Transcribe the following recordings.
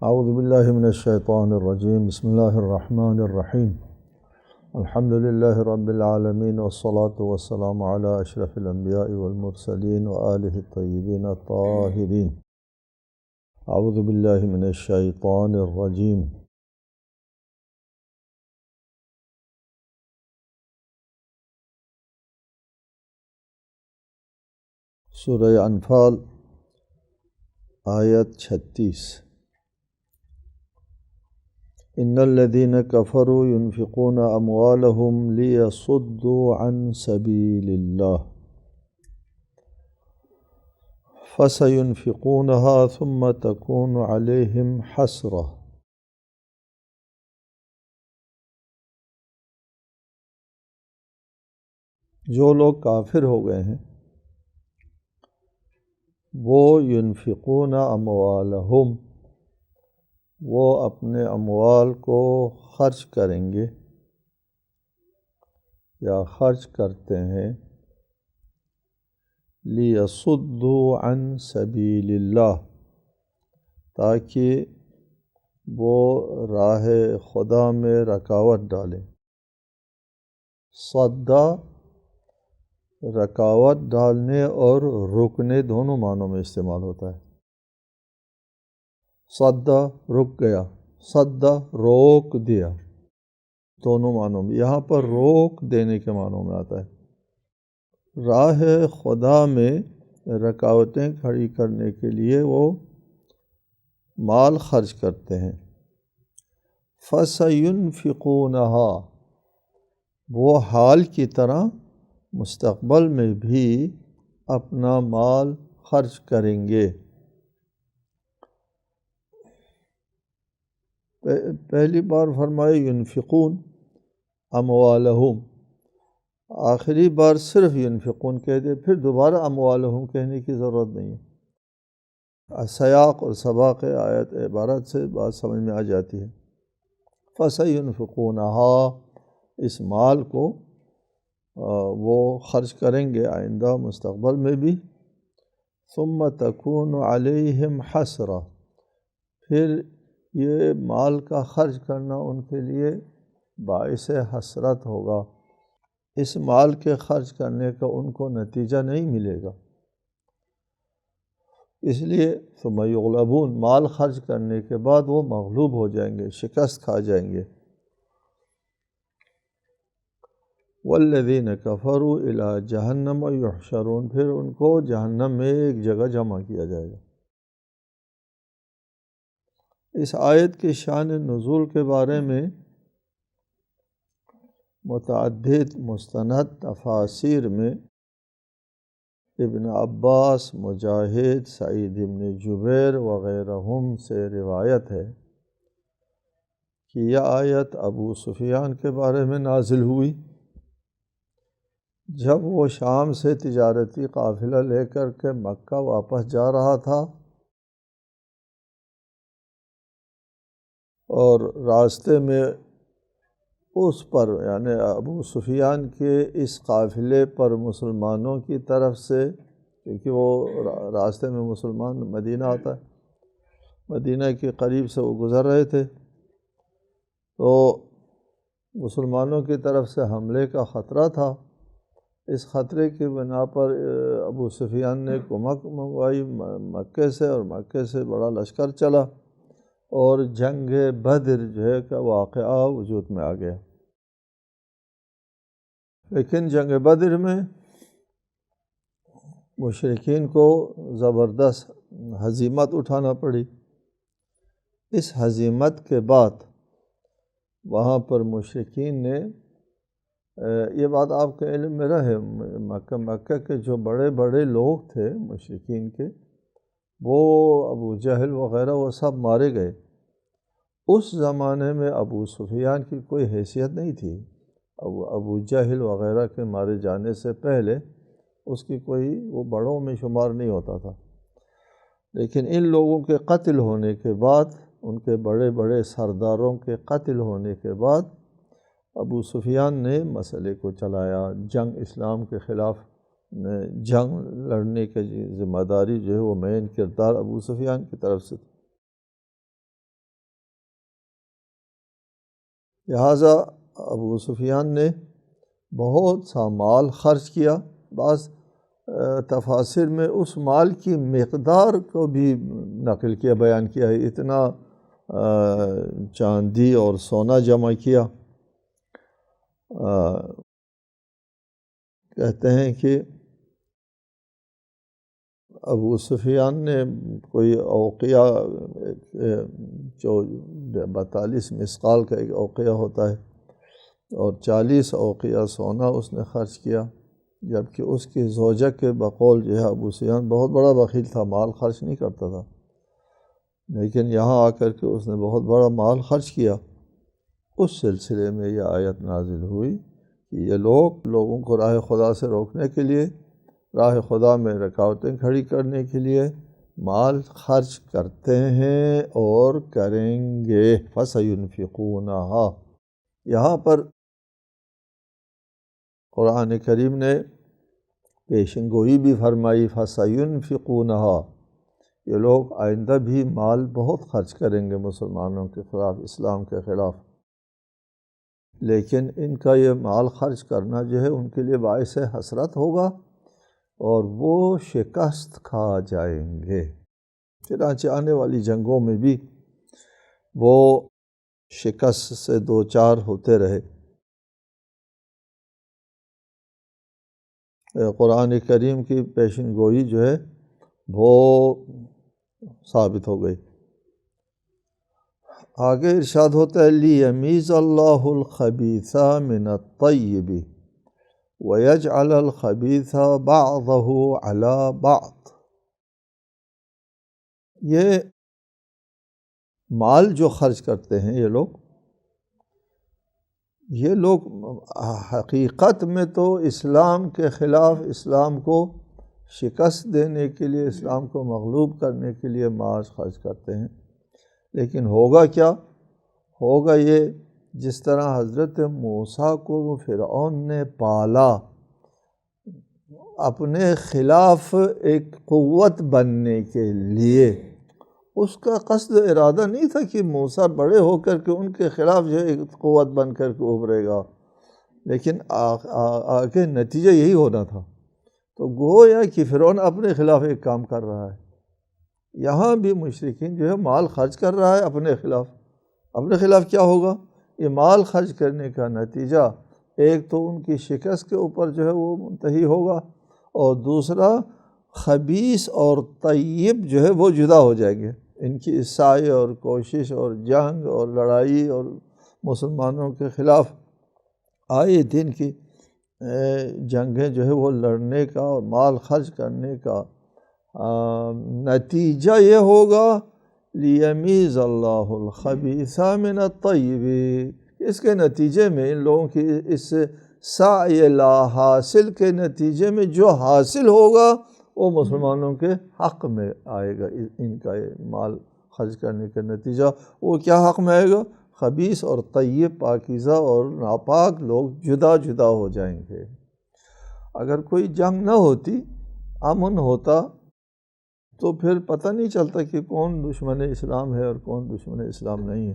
اعوذ باللہ من الشیطان الرجیم، بسم اللہ الرحمن الرحیم۔ الحمد للہ رب العالمین، والصلاة والسلام علی اشرف الانبیاء والمرسلین وآلہ الطیبین الطاہرین۔ اعوذ باللہ من الشیطان الرجیم۔ سورہ انفال آیت 36۔ ان الذین کفروا ينفقون اموالهم لیصدوا عن سبیل اللہ فسینفقونها ثم تکون علیہم حسرہ۔ جو لوگ کافر ہو گئے ہیں وہ ينفقون اموالهم، وہ اپنے اموال کو خرچ کریں گے یا خرچ کرتے ہیں، لیصدوا عن سبیل اللہ، تاکہ وہ راہ خدا میں رکاوٹ ڈالیں۔ صدا رکاوٹ ڈالنے اور رکنے دونوں معنوں میں استعمال ہوتا ہے۔ صدا رک گیا، صدا روک دیا، دونوں معنوں میں۔ یہاں پر روک دینے کے معنوں میں آتا ہے۔ راہ خدا میں رکاوٹیں کھڑی کرنے کے لیے وہ مال خرچ کرتے ہیں۔ فَسَيُنْفِقُونَهَا، وہ حال کی طرح مستقبل میں بھی اپنا مال خرچ کریں گے۔ پہلی بار فرمائے ينفقون اموالہم، آخری بار صرف ينفقون کہہ دے، پھر دوبارہ اموالہم کہنے کی ضرورت نہیں ہے۔ سیاق اور سباق آیت عبارت سے بات سمجھ میں آ جاتی ہے۔ فَسَيُنْفِقُونَهَا، اس مال کو وہ خرچ کریں گے آئندہ مستقبل میں بھی۔ ثُمَّ تَكُونُ عَلَيْهِمْ حَسْرَةٌ، پھر یہ مال کا خرچ کرنا ان کے لیے باعث حسرت ہوگا، اس مال کے خرچ کرنے کا ان کو نتیجہ نہیں ملے گا، اس لیے ثم یغلبون، مال خرچ کرنے کے بعد وہ مغلوب ہو جائیں گے، شکست کھا جائیں گے۔ والذین کفروا الی جہنم یحشرون، پھر ان کو جہنم میں ایک جگہ جمع کیا جائے گا۔ اس آیت کے شان نزول کے بارے میں متعدد مستند تفاسیر میں ابن عباس، مجاہد، سعید بن جبیر وغیرہم سے روایت ہے کہ یہ آیت ابو سفیان کے بارے میں نازل ہوئی جب وہ شام سے تجارتی قافلہ لے کر کے مکہ واپس جا رہا تھا، اور راستے میں اس پر یعنی ابو سفیان کے اس قافلے پر مسلمانوں کی طرف سے، کیونکہ وہ راستے میں مسلمان مدینہ آتا ہے، مدینہ کے قریب سے وہ گزر رہے تھے، تو مسلمانوں کی طرف سے حملے کا خطرہ تھا۔ اس خطرے کی بنا پر ابو سفیان نے کمک منگوائی مکے سے، اور مکے سے بڑا لشکر چلا اور جنگ بدر جو ہے کا واقعہ وجود میں آ گیا۔ لیکن جنگ بدر میں مشرکین کو زبردست ہزیمت اٹھانا پڑی۔ اس ہزیمت کے بعد وہاں پر مشرکین نے، یہ بات آپ کے علم میں رہے، مکہ کے جو بڑے بڑے لوگ تھے مشرکین کے، وہ ابو جہل وغیرہ وہ سب مارے گئے۔ اس زمانے میں ابو سفیان کی کوئی حیثیت نہیں تھی، ابو جہل وغیرہ کے مارے جانے سے پہلے اس کی کوئی، وہ بڑوں میں شمار نہیں ہوتا تھا۔ لیکن ان لوگوں کے قتل ہونے کے بعد، ان کے بڑے بڑے سرداروں کے قتل ہونے کے بعد، ابو سفیان نے مسئلے کو چلایا، جنگ اسلام کے خلاف جنگ لڑنے کی ذمہ داری جو ہے وہ مین کردار ابو سفیان کی طرف سے تھی۔ لہٰذا ابو سفیان نے بہت سا مال خرچ کیا۔ بعض تفاسیر میں اس مال کی مقدار کو بھی نقل کیا، بیان کیا ہے، اتنا چاندی اور سونا جمع کیا۔ کہتے ہیں کہ ابو سفیان نے کوئی اوقیہ، جو 42 مثقال کا ایک اوقیہ ہوتا ہے، اور 40 اوقیہ سونا اس نے خرچ کیا، جبکہ اس کی زوجہ کے بقول جو ہے ابو سفیان بہت بڑا بخیل تھا، مال خرچ نہیں کرتا تھا، لیکن یہاں آ کر کے اس نے بہت بڑا مال خرچ کیا۔ اس سلسلے میں یہ آیت نازل ہوئی کہ یہ لوگوں کو راہ خدا سے روکنے کے لیے، راہ خدا میں رکاوٹیں کھڑی کرنے کے لیے مال خرچ کرتے ہیں اور کریں گے۔ فَسَيُنْفِقُونَهَا، یہاں پر قرآن کریم نے پیشن گوئی بھی فرمائی، فَسَيُنْفِقُونَهَا، یہ لوگ آئندہ بھی مال بہت خرچ کریں گے مسلمانوں کے خلاف، اسلام کے خلاف، لیکن ان کا یہ مال خرچ کرنا جو ہے ان کے لیے باعث حسرت ہوگا اور وہ شکست کھا جائیں گے۔ چنانچہ آنے والی جنگوں میں بھی وہ شکست سے دوچار ہوتے رہے۔ قرآن کریم کی پیشن گوئی جو ہے وہ ثابت ہو گئی۔ آگے ارشاد ہوتا ہے، لِيَمِيزَ اللَّهُ الْخَبِيثَ مِنَ الطَّيِّبِ وَيَجْعَلَ الْخَبِيثَ بَعْضَهُ عَلَى بَعْضٍ، یہ مال جو خرچ کرتے ہیں یہ لوگ حقیقت میں تو اسلام کے خلاف، اسلام کو شکست دینے کے لیے، اسلام کو مغلوب کرنے کے لیے مال خرچ کرتے ہیں، لیکن ہوگا کیا؟ ہوگا یہ جس طرح حضرت موسیٰ کو فرعون نے پالا اپنے خلاف ایک قوت بننے کے لیے، اس کا قصد ارادہ نہیں تھا کہ موسیٰ بڑے ہو کر کے ان کے خلاف جو ایک قوت بن کر کے ابھرے گا، لیکن آگے نتیجہ یہی ہونا تھا۔ تو گویا کہ فرعون اپنے خلاف ایک کام کر رہا ہے، یہاں بھی مشرکین جو ہے مال خرچ کر رہا ہے اپنے خلاف۔ اپنے خلاف کیا ہوگا؟ یہ مال خرچ کرنے کا نتیجہ ایک تو ان کی شکست کے اوپر جو ہے وہ منتہی ہوگا، اور دوسرا خبیث اور طیب جو ہے وہ جدا ہو جائیں گے۔ ان کی سعی اور کوشش اور جنگ اور لڑائی اور مسلمانوں کے خلاف آئے دن کی جنگیں جو ہے وہ لڑنے کا اور مال خرچ کرنے کا نتیجہ یہ ہوگا، لِيَمِيزَ اللَّهُ الْخَبِيثَ مِنَ الطَّيِّبِ، اس کے نتیجے میں ان لوگوں کی اس سعی لا حاصل کے نتیجے میں جو حاصل ہوگا وہ مسلمانوں کے حق میں آئے گا۔ ان کا مال خرچ کرنے کا نتیجہ وہ کیا حق میں آئے گا؟ خبیث اور طیب، پاکیزہ اور ناپاک لوگ جدا جدا ہو جائیں گے۔ اگر کوئی جنگ نہ ہوتی، امن ہوتا، تو پھر پتہ نہیں چلتا کہ کون دشمن اسلام ہے اور کون دشمن اسلام نہیں ہے۔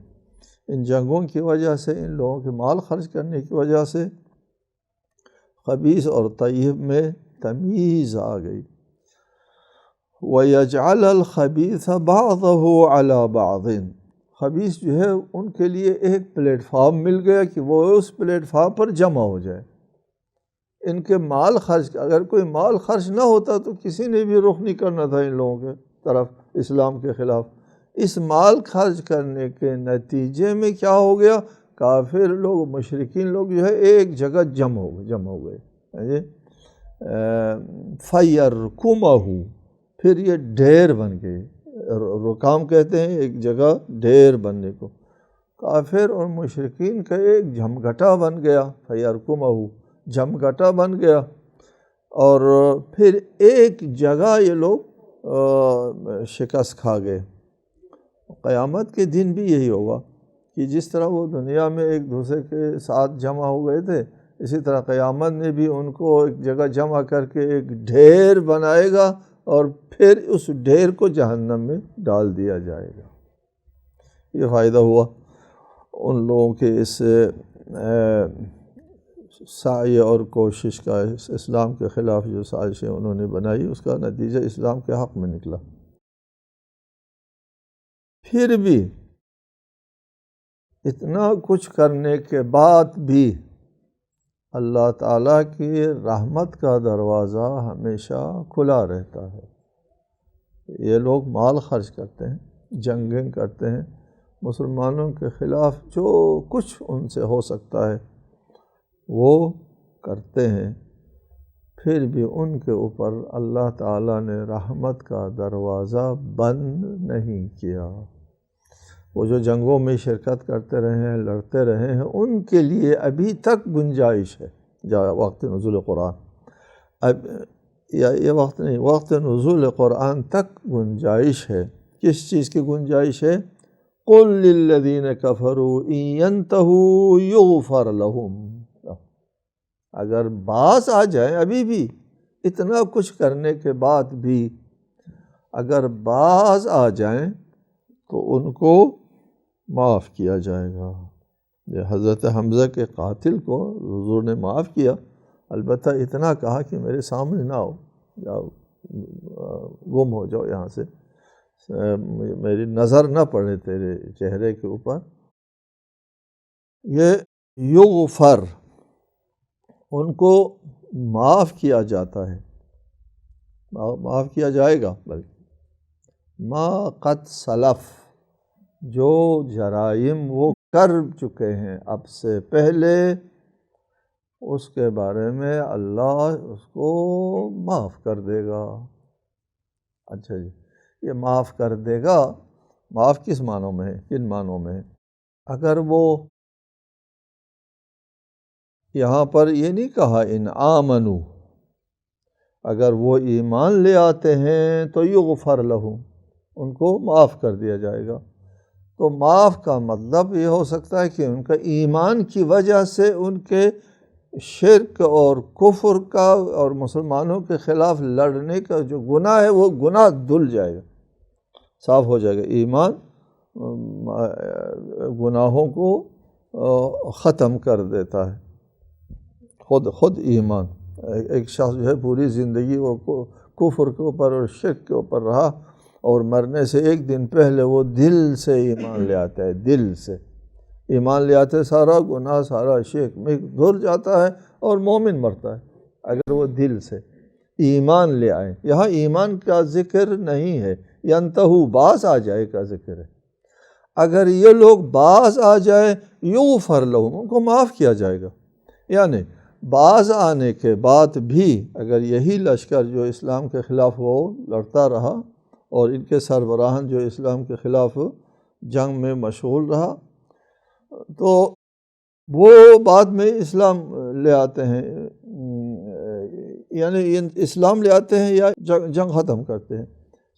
ان جنگوں کی وجہ سے، ان لوگوں کے مال خرچ کرنے کی وجہ سے خبیث اور طیب میں تمیز آ گئی۔ وَيَجْعَلَ الْخَبِيثَ بَعْضَهُ عَلَى بَعْضٍ، خبیث جو ہے ان کے لیے ایک پلیٹ فارم مل گیا کہ وہ اس پلیٹ فارم پر جمع ہو جائے۔ ان کے مال خرچ، اگر کوئی مال خرچ نہ ہوتا تو کسی نے بھی رخ نہیں کرنا تھا ان لوگوں کے طرف، اسلام کے خلاف۔ اس مال خرچ کرنے کے نتیجے میں کیا ہو گیا؟ کافر لوگ، مشرکین لوگ جو ہے ایک جگہ جمع ہو گئے۔ فَيَرْكُمَهُ، پھر یہ ڈھیر بن گئے۔ رکام کہتے ہیں ایک جگہ ڈھیر بننے کو۔ کافر اور مشرکین کا ایک جھمگٹا بن گیا، فَيَرْكُمَهُ، جھمگٹا بن گیا، اور پھر ایک جگہ یہ لوگ شکست کھا گئے۔ قیامت کے دن بھی یہی ہوگا کہ جس طرح وہ دنیا میں ایک دوسرے کے ساتھ جمع ہو گئے تھے، اسی طرح قیامت نے بھی ان کو ایک جگہ جمع کر کے ایک ڈھیر بنائے گا، اور پھر اس ڈھیر کو جہنم میں ڈال دیا جائے گا۔ یہ فائدہ ہوا۔ ان لوگوں کے اس سعی اور کوشش کا، اسلام کے خلاف جو سازشیں انہوں نے بنائی، اس کا نتیجہ اسلام کے حق میں نکلا۔ پھر بھی اتنا کچھ کرنے کے بعد بھی اللہ تعالیٰ کی رحمت کا دروازہ ہمیشہ کھلا رہتا ہے۔ یہ لوگ مال خرچ کرتے ہیں، جنگیں کرتے ہیں، مسلمانوں کے خلاف جو کچھ ان سے ہو سکتا ہے وہ کرتے ہیں، پھر بھی ان کے اوپر اللہ تعالیٰ نے رحمت کا دروازہ بند نہیں کیا۔ وہ جو جنگوں میں شرکت کرتے رہے ہیں، لڑتے رہے ہیں، ان کے لیے ابھی تک گنجائش ہے وقت نزول قرآن۔ اب یہ وقت نہیں، وقت نزول قرآن تک گنجائش ہے۔ کس چیز کی گنجائش ہے؟ قُلْ لِلَّذِينَ كَفَرُوا إِن يَنْتَهُوا يُغْفَرْ لَهُمْ۔ اگر باز آ جائیں، ابھی بھی اتنا کچھ کرنے کے بعد بھی اگر باز آ جائیں تو ان کو معاف کیا جائے گا۔ یہ حضرت حمزہ کے قاتل کو حضور نے معاف کیا، البتہ اتنا کہا کہ میرے سامنے نہ ہو، یا گم ہو جاؤ یہاں سے، میری نظر نہ پڑے تیرے چہرے کے اوپر۔ یہ یغفر، ان کو معاف کیا جاتا ہے، معاف کیا جائے گا، بلکہ ما قد سلف، جو جرائم وہ کر چکے ہیں اب سے پہلے، اس کے بارے میں اللہ اس کو معاف کر دے گا۔ اچھا جی، یہ معاف کر دے گا، معاف کس معنوں میں ہے، کن معنوں میں ہے؟ اگر وہ یہاں پر یہ نہیں کہا ان آمنو، اگر وہ ایمان لے آتے ہیں تو یغفر لہم، ان کو معاف کر دیا جائے گا۔ تو معاف کا مطلب یہ ہو سکتا ہے کہ ان کا ایمان کی وجہ سے ان کے شرک اور کفر کا اور مسلمانوں کے خلاف لڑنے کا جو گناہ ہے وہ گناہ دھل جائے گا، صاف ہو جائے گا۔ ایمان گناہوں کو ختم کر دیتا ہے، خود ایمان۔ ایک شخص جو ہے پوری زندگی وہ کفر کے اوپر اور شرک کے اوپر رہا، اور مرنے سے ایک دن پہلے وہ دل سے ایمان لے آتا ہے، دل سے ایمان لے آتے، سارا گناہ سارا شرک میں دھل جاتا ہے اور مومن مرتا ہے اگر وہ دل سے ایمان لے آئے۔ یہاں ایمان کا ذکر نہیں ہے، ینتہو باز آ جائے کا ذکر ہے۔ اگر یہ لوگ باز آ جائے یغفر لہم، ان کو معاف کیا جائے گا۔ یعنی باز آنے کے بعد بھی اگر یہی لشکر جو اسلام کے خلاف وہ لڑتا رہا اور ان کے سربراہان جو اسلام کے خلاف جنگ میں مشغول رہا، تو وہ بعد میں اسلام لے آتے ہیں، یعنی اسلام لے آتے ہیں یا جنگ ختم کرتے ہیں۔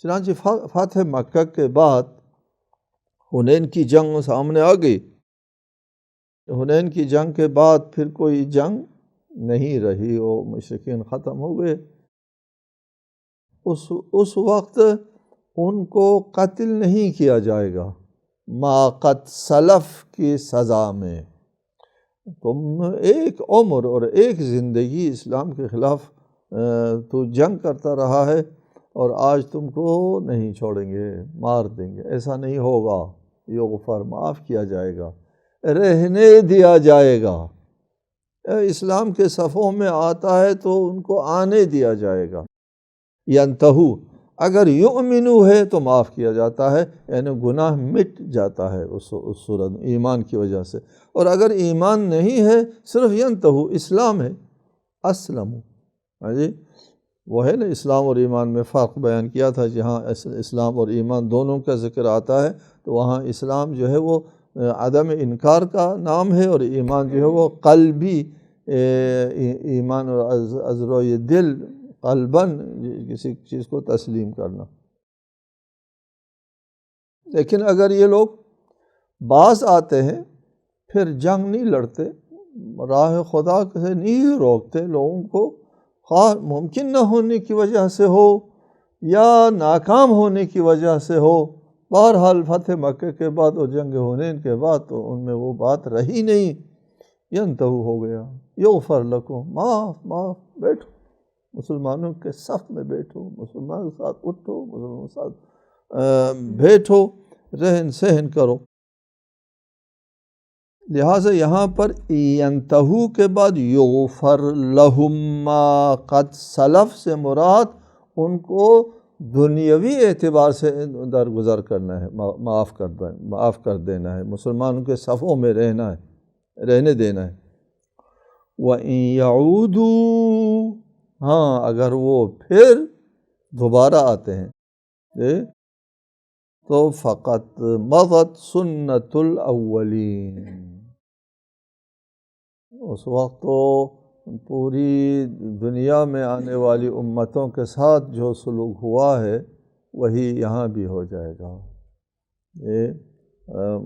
چنانچہ فتح مکہ کے بعد حنین کی جنگ سامنے آ گئی۔ حنین کی جنگ کے بعد پھر کوئی جنگ نہیں رہی، وہ مشرکین ختم ہو گئے۔ اس وقت ان کو قتل نہیں کیا جائے گا ما قد سلف کی سزا میں۔ تم ایک عمر اور ایک زندگی اسلام کے خلاف تو جنگ کرتا رہا ہے، اور آج تم کو نہیں چھوڑیں گے، مار دیں گے، ایسا نہیں ہوگا۔ یغفر، معاف کیا جائے گا، رہنے دیا جائے گا۔ اسلام کے صفوں میں آتا ہے تو ان کو آنے دیا جائے گا۔ ینتہو، اگر یؤمنو ہے تو معاف کیا جاتا ہے، یعنی گناہ مٹ جاتا ہے اس صورت میں ایمان کی وجہ سے۔ اور اگر ایمان نہیں ہے، صرف ینتہو اسلام ہے، اسلمو، ہاں جی، وہ ہے نا اسلام اور ایمان میں فرق بیان کیا تھا۔ جہاں اسلام اور ایمان دونوں کا ذکر آتا ہے تو وہاں اسلام جو ہے وہ عدم انکار کا نام ہے، اور ایمان جو ہے وہ قلبی ایمان اور عذر دل، قلباً کسی چیز کو تسلیم کرنا۔ لیکن اگر یہ لوگ باز آتے ہیں، پھر جنگ نہیں لڑتے، راہ خدا سے نہیں روکتے لوگوں کو، خواہ ممکن نہ ہونے کی وجہ سے ہو یا ناکام ہونے کی وجہ سے ہو، بہرحال فتح مکہ کے بعد اور جنگ حنین کے بعد تو ان میں وہ بات رہی نہیں، ینتہو ہو گیا، یغفر لکم، معاف، بیٹھو مسلمانوں کے صف میں بیٹھو، مسلمانوں کے ساتھ اٹھو، مسلمانوں کے ساتھ بیٹھو، رہن سہن کرو۔ لہٰذا یہاں پر ینتہو کے بعد یغفر لہم ما قد سلف سے مراد ان کو دنیاوی اعتبار سے درگزر کرنا ہے، معاف کر دینا ہے، مسلمانوں کے صفوں میں رہنے دینا ہے۔ وَإِن يَعُودُوا، ہاں اگر وہ پھر دوبارہ آتے ہیں تو فقط مضت سنت الاولین، اس وقت تو پوری دنیا میں آنے والی امتوں کے ساتھ جو سلوک ہوا ہے وہی یہاں بھی ہو جائے گا۔ یہ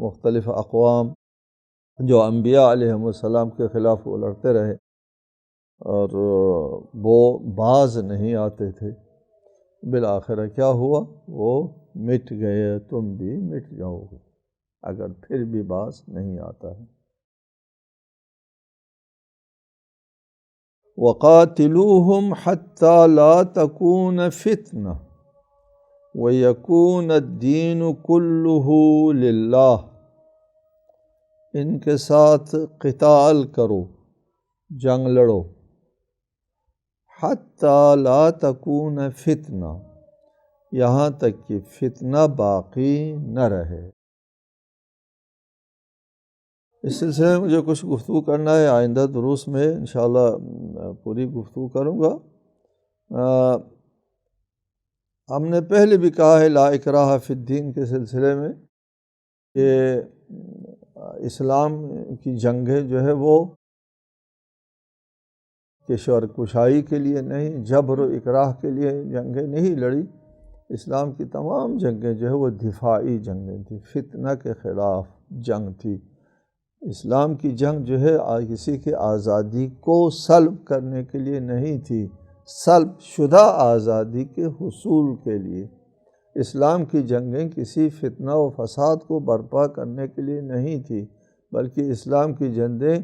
مختلف اقوام جو انبیاء علیہم السلام کے خلاف وہ لڑتے رہے اور وہ باز نہیں آتے تھے، بالآخرہ کیا ہوا؟ وہ مٹ گئے، تم بھی مٹ جاؤ گے اگر پھر بھی باز نہیں آتا ہے۔ وَقَاتِلُوهُمْ حَتَّى لَا تَكُونَ فِتْنَةٌ وَيَكُونَ الدِّينُ كُلُّهُ لِلَّهِ، ان کے ساتھ قتال کرو، جنگ لڑو، حَتَّى لَا تَكُونَ فِتْنَةٌ، یہاں تک کہ فتنہ باقی نہ رہے۔ اس سلسلے میں مجھے کچھ گفتگو کرنا ہے، آئندہ دروس میں انشاءاللہ پوری گفتگو کروں گا۔ ہم نے پہلے بھی کہا ہے لا اکراہ فی الدین کے سلسلے میں کہ اسلام کی جنگیں جو ہے وہ کشور کشائی کے لیے نہیں، جبر و اکراہ کے لیے جنگیں نہیں لڑی۔ اسلام کی تمام جنگیں جو ہے وہ دفاعی جنگیں تھیں، فتنہ کے خلاف جنگ تھی۔ اسلام کی جنگ جو ہے کسی کی آزادی کو سلب کرنے کے لیے نہیں تھی، سلب شدہ آزادی کے حصول کے لیے۔ اسلام کی جنگیں کسی فتنہ و فساد کو برپا کرنے کے لیے نہیں تھی، بلکہ اسلام کی جنگیں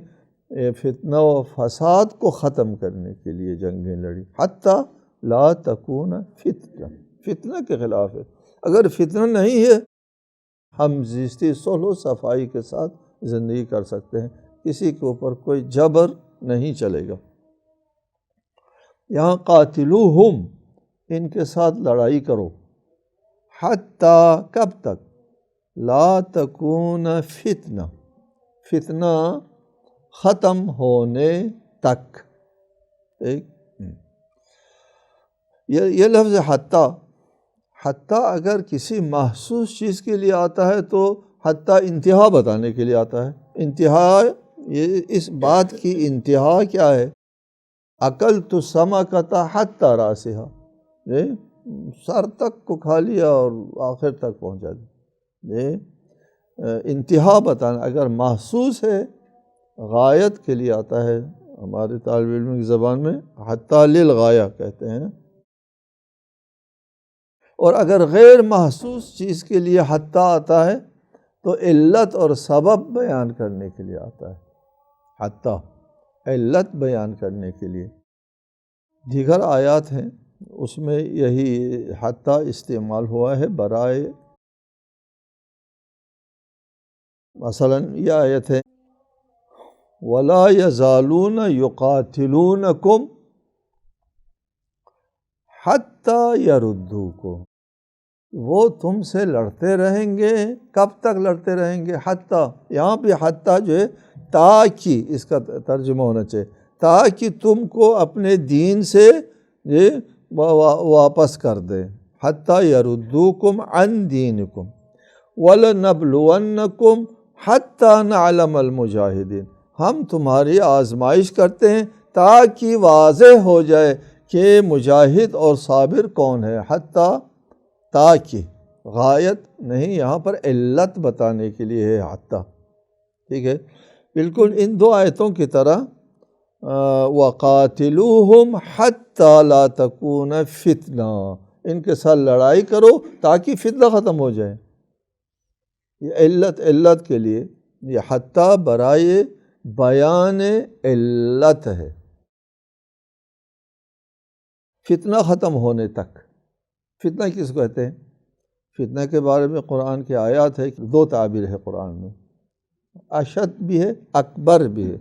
فتنہ و فساد کو ختم کرنے کے لیے جنگیں لڑی۔ حتیٰ لا تکون فتنہ، فتنہ کے خلاف ہے۔ اگر فتنہ نہیں ہے ہم زیستی صلح و صفائی کے ساتھ زندگی کر سکتے ہیں، کسی کے اوپر کوئی جبر نہیں چلے گا۔ یہاں قاتلوہم، ان کے ساتھ لڑائی کرو، حتیٰ کب تک؟ لا تکون فتنہ، فتنہ ختم ہونے تک۔ یہ لفظ حتیٰ اگر کسی محسوس چیز کے لیے آتا ہے تو حتیٰ انتہا بتانے کے لیے آتا ہے۔ انتہا، یہ اس بات کی انتہا کیا ہے؟ اکلت السمکۃ حتیٰ راسہا، سر تک کو کھا لیا اور آخر تک پہنچا دیا۔ انتہا بتانا اگر محسوس ہے، غایت کے لیے آتا ہے، ہمارے طالب علم کی زبان میں حتیٰ للغایہ کہتے ہیں نا۔ اور اگر غیر محسوس چیز کے لیے حتیٰ آتا ہے تو علت اور سبب بیان کرنے کے لیے آتا ہے، حتیٰ علت بیان کرنے کے لیے۔ دیگر آیات ہیں اس میں یہی حتیٰ استعمال ہوا ہے برائے، مثلا یہ آیت ہے وَلَا يَزَالُونَ يُقَاتِلُونَكُمْ حَتَّى يَرُدُّوكُمْ، وہ تم سے لڑتے رہیں گے، کب تک لڑتے رہیں گے؟ حتیٰ، یہاں پہ حتیٰ جو ہے تاکہ، اس کا ترجمہ ہونا چاہیے، تاکہ تم کو اپنے دین سے واپس کر دے۔ حتیٰ یردوکم عن دینکم وَلَنَبْلُوَنَّکُمْ حتیٰ نَعْلَمَ الْمُجَاہِدِينَ، ہم تمہاری آزمائش کرتے ہیں تاکہ واضح ہو جائے کہ مجاہد اور صابر کون ہے۔ حتیٰ، تاکہ، غایت نہیں، یہاں پر علت بتانے کے لیے ہے حتیٰ، ٹھیک ہے؟ بالکل ان دو آیتوں کی طرح وَقَاتِلُوهُمْ حَتَّى لَا تَكُونَ فِتْنَةٌ، ان کے ساتھ لڑائی کرو تاکہ فتنہ ختم ہو جائے۔ یہ علت کے لیے، یہ حتیٰ برائے بیان علت ہے، فتنہ ختم ہونے تک۔ فتنہ کس کو کہتے ہیں؟ فتنہ کے بارے میں قرآن کی آیات ہے، 2 تعبیر ہے قرآن میں، اشد بھی ہے، اکبر بھی ہے۔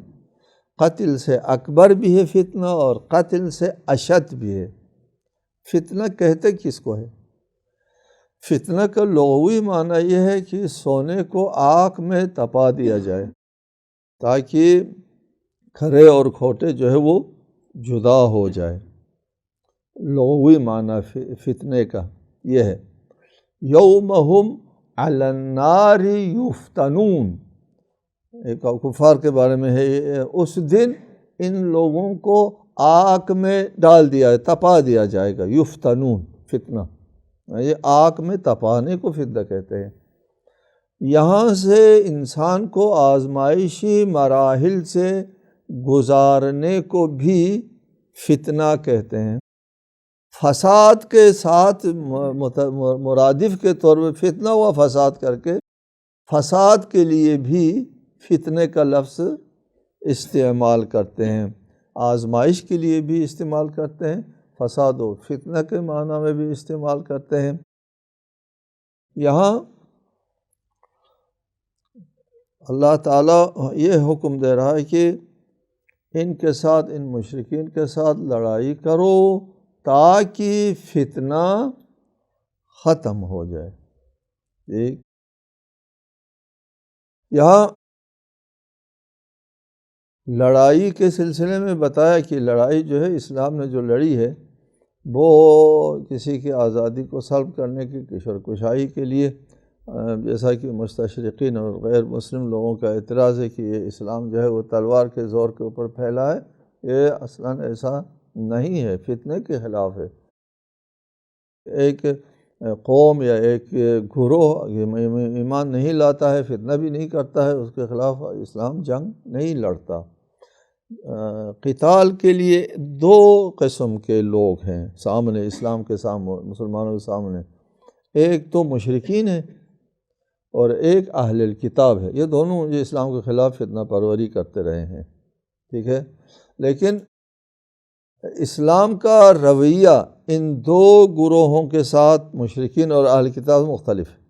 قتل سے اکبر بھی ہے فتنہ، اور قتل سے اشد بھی ہے۔ فتنہ کہتے کس کو ہے؟ فتنہ کا لغوی معنی یہ ہے کہ سونے کو آگ میں تپا دیا جائے تاکہ کھرے اور کھوٹے جو ہے وہ جدا ہو جائے۔ لغوی معنی فتنے کا یہ ہے۔ یومہم علی النار یفتنون، ایک کفار کے بارے میں ہے، اس دن ان لوگوں کو آگ میں ڈال دیا، تپا دیا جائے گا۔ یفتنون فتنہ، یہ آگ میں تپانے کو فتنہ کہتے ہیں۔ یہاں سے انسان کو آزمائشی مراحل سے گزارنے کو بھی فتنہ کہتے ہیں۔ فساد کے ساتھ مرادف کے طور پہ فتنہ ہوا فساد کر کے، فساد کے لیے بھی فتنے کا لفظ استعمال کرتے ہیں، آزمائش کے لیے بھی استعمال کرتے ہیں، فساد و فتنہ کے معنی میں بھی استعمال کرتے ہیں۔ یہاں اللہ تعالیٰ یہ حکم دے رہا ہے کہ ان کے ساتھ، ان مشرکین کے ساتھ لڑائی کرو تاکہ فتنہ ختم ہو جائے۔ ٹھیک، یہاں لڑائی کے سلسلے میں بتایا کہ لڑائی جو ہے اسلام نے جو لڑی ہے وہ کسی کی آزادی کو سلب کرنے کی، کشور کشائی کے لیے، جیسا کہ مستشرقین اور غیر مسلم لوگوں کا اعتراض ہے کہ یہ اسلام جو ہے وہ تلوار کے زور کے اوپر پھیلا ہے، یہ اصلاً ایسا نہیں ہے، فتنے کے خلاف ہے۔ ایک قوم یا ایک گروہ ایمان نہیں لاتا ہے، فتنہ بھی نہیں کرتا ہے، اس کے خلاف اسلام جنگ نہیں لڑتا۔ قتال کے لیے 2 قسم کے لوگ ہیں سامنے، اسلام کے سامنے، مسلمانوں کے سامنے، ایک تو مشرکین ہیں اور ایک اہل الکتاب ہے۔ یہ دونوں جو اسلام کے خلاف فتنہ پروری کرتے رہے ہیں، ٹھیک ہے۔ لیکن اسلام کا رویہ ان 2 گروہوں کے ساتھ، مشرکین اور اہل کتاب، مختلف ہے۔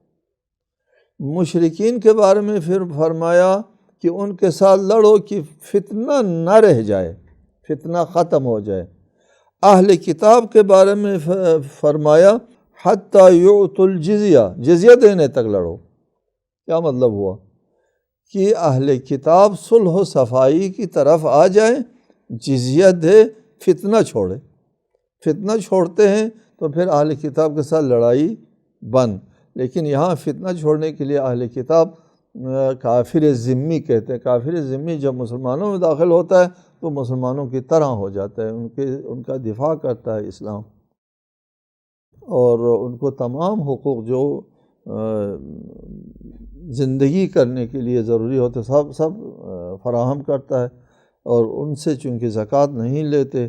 مشرکین کے بارے میں پھر فرمایا کہ ان کے ساتھ لڑو کہ فتنہ نہ رہ جائے، فتنہ ختم ہو جائے۔ اہل کتاب کے بارے میں فرمایا حتیٰ یعطوا الجزیہ، جزیہ دینے تک لڑو۔ کیا مطلب ہوا؟ کہ اہل کتاب صلح و صفائی کی طرف آ جائیں، جزیہ دے، فتنہ چھوڑے۔ فتنہ چھوڑتے ہیں تو پھر اہل کتاب کے ساتھ لڑائی بند۔ لیکن یہاں فتنہ چھوڑنے کے لیے اہل کتاب کافر ذمی کہتے ہیں۔ کافر ذمی جب مسلمانوں میں داخل ہوتا ہے تو مسلمانوں کی طرح ہو جاتا ہے، ان کا دفاع کرتا ہے اسلام، اور ان کو تمام حقوق جو زندگی کرنے کے لیے ضروری ہوتے سب فراہم کرتا ہے۔ اور ان سے چونکہ زکوٰۃ نہیں لیتے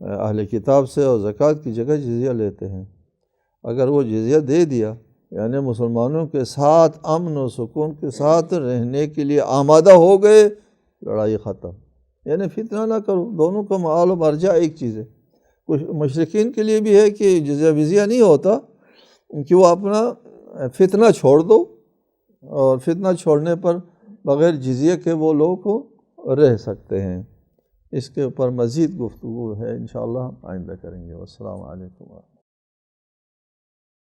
اہل کتاب سے، اور زکوٰۃ کی جگہ جزیہ لیتے ہیں، اگر وہ جزیہ دے دیا یعنی مسلمانوں کے ساتھ امن و سکون کے ساتھ رہنے کے لیے آمادہ ہو گئے، لڑائی ختم۔ یعنی فتنہ نہ کرو، دونوں کا معال و مرجع ایک چیز ہے۔ کچھ مشرکین کے لیے بھی ہے کہ جزیہ وزیہ نہیں ہوتا، کہ وہ اپنا فتنہ چھوڑ دو، اور فتنہ چھوڑنے پر بغیر جزیہ کے وہ لوگ رہ سکتے ہیں۔ اس کے اوپر مزید گفتگو ہے، انشاءاللہ آئندہ کریں گے۔ والسلام علیکم۔